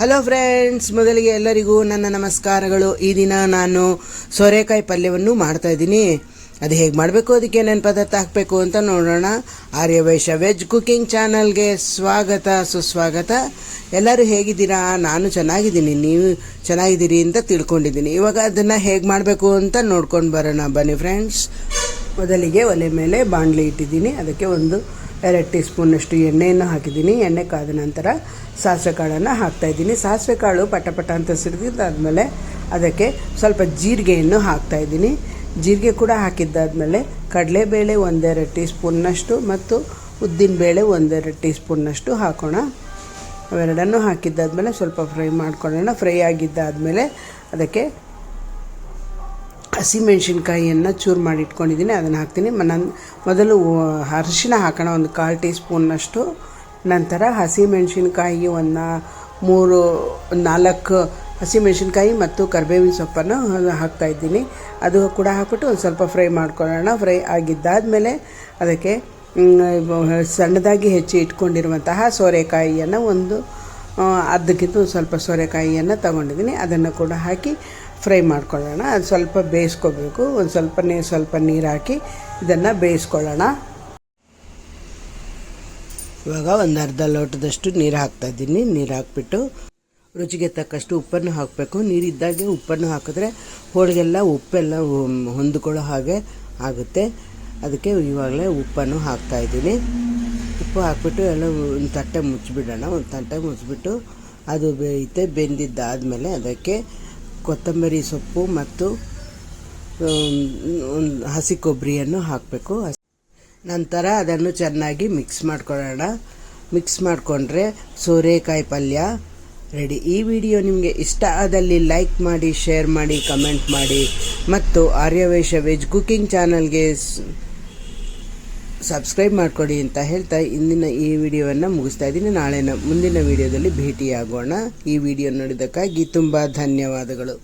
Hello friends, ಮೊದಲಿಗೆ ಎಲ್ಲರಿಗೂ ನನ್ನ ನಮಸ್ಕಾರಗಳು. ಈ ದಿನ ನಾನು ಸೋರೆಕಾಯಿ ಪಲ್ಯವನ್ನು ಮಾಡ್ತಾ ಇದ್ದೀನಿ. ಅದು ಹೇಗೆ ಮಾಡಬೇಕು, ಅದಕ್ಕೆ ಏನೇನು ಪದಾರ್ಥ ಹಾಕಬೇಕು ಅಂತ ನೋಡೋಣ. ಆರ್ಯವೈಶ್ಯ ವೆಜ್ ಕುಕಿಂಗ್ ಚಾನಲ್ಗೆ ಸ್ವಾಗತ ಸುಸ್ವಾಗತ. ಎಲ್ಲರೂ ಹೇಗಿದ್ದೀರಾ? ನಾನು ಚೆನ್ನಾಗಿದ್ದೀನಿ, ನೀವು ಚೆನ್ನಾಗಿದ್ದೀರಿ ಅಂತ ತಿಳ್ಕೊಂಡಿದ್ದೀನಿ. ಇವಾಗ ಅದನ್ನು ಹೇಗೆ ಮಾಡಬೇಕು ಅಂತ ನೋಡ್ಕೊಂಡು ಬರೋಣ ಬನ್ನಿ ಫ್ರೆಂಡ್ಸ್. ಮೊದಲಿಗೆ ಒಲೆ ಮೇಲೆ ಬಾಣಲಿ ಇಟ್ಟಿದ್ದೀನಿ. ಅದಕ್ಕೆ 2 ಟೀ ಸ್ಪೂನಷ್ಟು ಎಣ್ಣೆಯನ್ನು ಹಾಕಿದ್ದೀನಿ. ಎಣ್ಣೆ ಕಾದ ನಂತರ ಸಾಸಿವೆ ಕಾಳನ್ನು ಹಾಕ್ತಾಯಿದ್ದೀನಿ. ಸಾಸಿವೆ ಕಾಳು ಪಟ ಅಂತ ಸಿಡಿದಾದ್ಮೇಲೆ ಅದಕ್ಕೆ ಸ್ವಲ್ಪ ಜೀರಿಗೆಯನ್ನು ಹಾಕ್ತಾಯಿದ್ದೀನಿ. ಜೀರಿಗೆ ಕೂಡ ಹಾಕಿದ್ದಾದಮೇಲೆ ಕಡಲೆಬೇಳೆ 1-2 ಟೀ ಸ್ಪೂನ್ನಷ್ಟು ಮತ್ತು ಉದ್ದಿನಬೇಳೆ 1-2 ಟೀ ಸ್ಪೂನ್ನಷ್ಟು ಹಾಕೋಣ. ಅವೆರಡನ್ನು ಹಾಕಿದ್ದಾದಮೇಲೆ ಸ್ವಲ್ಪ ಫ್ರೈ ಮಾಡ್ಕೊಳ್ಳೋಣ. ಫ್ರೈ ಆಗಿದ್ದಾದಮೇಲೆ ಅದಕ್ಕೆ ಹಸಿಮೆಣ್ಸಿನ್ಕಾಯಿಯನ್ನು ಚೂರು ಮಾಡಿ ಇಟ್ಕೊಂಡಿದ್ದೀನಿ, ಅದನ್ನು ಹಾಕ್ತೀನಿ. ಮೊದಲು ಅರಿಶಿನ ಹಾಕೋಣ, 1/4 ಟೀ ಸ್ಪೂನ್ನಷ್ಟು. ನಂತರ ಹಸಿಮೆಣ್ಸಿನ್ಕಾಯಿ 3-4 ಹಸಿಮೆಣ್ಸಿನ್ಕಾಯಿ ಮತ್ತು ಕರಿಬೇವಿನ ಸೊಪ್ಪನ್ನು ಹಾಕ್ತಾಯಿದ್ದೀನಿ. ಅದು ಕೂಡ ಹಾಕ್ಬಿಟ್ಟು ಒಂದು ಸ್ವಲ್ಪ ಫ್ರೈ ಮಾಡ್ಕೊಳ್ಳೋಣ. ಫ್ರೈ ಆಗಿದ್ದಾದಮೇಲೆ ಅದಕ್ಕೆ ಸಣ್ಣದಾಗಿ ಹೆಚ್ಚಿ ಇಟ್ಕೊಂಡಿರುವಂತಹ ಸೋರೆಕಾಯಿಯನ್ನು ಅರ್ಧಕ್ಕಿಂತ ಸ್ವಲ್ಪ ಸೋರೆಕಾಯಿಯನ್ನು ತಗೊಂಡಿದ್ದೀನಿ. ಅದನ್ನು ಕೂಡ ಹಾಕಿ ಫ್ರೈ ಮಾಡ್ಕೊಳ್ಳೋಣ. ಅದು ಸ್ವಲ್ಪ ಬೇಯಿಸ್ಕೋಬೇಕು. ಸ್ವಲ್ಪ ನೀರು ಹಾಕಿ ಇದನ್ನು ಬೇಯಿಸ್ಕೊಳ್ಳೋಣ. ಇವಾಗ ಅರ್ಧ ಲೋಟದಷ್ಟು ನೀರು ಹಾಕ್ತಾಯಿದ್ದೀನಿ. ನೀರು ಹಾಕ್ಬಿಟ್ಟು ರುಚಿಗೆ ತಕ್ಕಷ್ಟು ಉಪ್ಪನ್ನು ಹಾಕಬೇಕು. ನೀರಿದ್ದಾಗೆ ಉಪ್ಪನ್ನು ಹಾಕಿದ್ರೆ ಹೋಳಿಗೆಲ್ಲ ಉಪ್ಪೆಲ್ಲ ಹೊಂದ್ಕೊಳ್ಳೋ ಹಾಗೆ ಆಗುತ್ತೆ. ಅದಕ್ಕೆ ಇವಾಗಲೇ ಉಪ್ಪನ್ನು ಹಾಕ್ತಾಯಿದ್ದೀನಿ. ಉಪ್ಪು ಹಾಕ್ಬಿಟ್ಟು ಎಲ್ಲ ಒಂದು ತಟ್ಟೆ ಮುಚ್ಚಿಬಿಟ್ಟು ಅದು ಬೆಂದಿದ್ದಾದಮೇಲೆ ಅದಕ್ಕೆ ಕೊತ್ತಂಬರಿ ಸೊಪ್ಪು ಮತ್ತು ಹಸಿ ಕೊಬ್ಬರಿಯನ್ನು ಹಾಕಬೇಕು. ನಂತರ ಅದನ್ನು ಚೆನ್ನಾಗಿ ಮಿಕ್ಸ್ ಮಾಡ್ಕೊಳ್ಳೋಣ. ಮಿಕ್ಸ್ ಮಾಡಿಕೊಂಡ್ರೆ ಸೋರೆಕಾಯಿ ಪಲ್ಯ ರೆಡಿ. ಈ ವಿಡಿಯೋ ನಿಮಗೆ ಇಷ್ಟ ಆದಲ್ಲಿ ಲೈಕ್ ಮಾಡಿ, ಶೇರ್ ಮಾಡಿ, ಕಮೆಂಟ್ ಮಾಡಿ ಮತ್ತು ಆರ್ಯವೈಶ್ಯ ವೆಜ್ ಕುಕಿಂಗ್ ಚಾನಲ್ಗೆ ಸಬ್ಸ್ಕ್ರೈಬ್ ಮಾಡಿಕೊಡಿ ಅಂತ ಹೇಳ್ತಾ ಇಂದಿನ ಈ ವಿಡಿಯೋವನ್ನು ಮುಗಿಸ್ತಾ ಇದ್ದೀನಿ. ಮುಂದಿನ ವಿಡಿಯೋದಲ್ಲಿ ಭೇಟಿಯಾಗೋಣ. ಈ ವಿಡಿಯೋ ನೋಡಿದ್ದಕ್ಕಾಗಿ ತುಂಬ ಧನ್ಯವಾದಗಳು.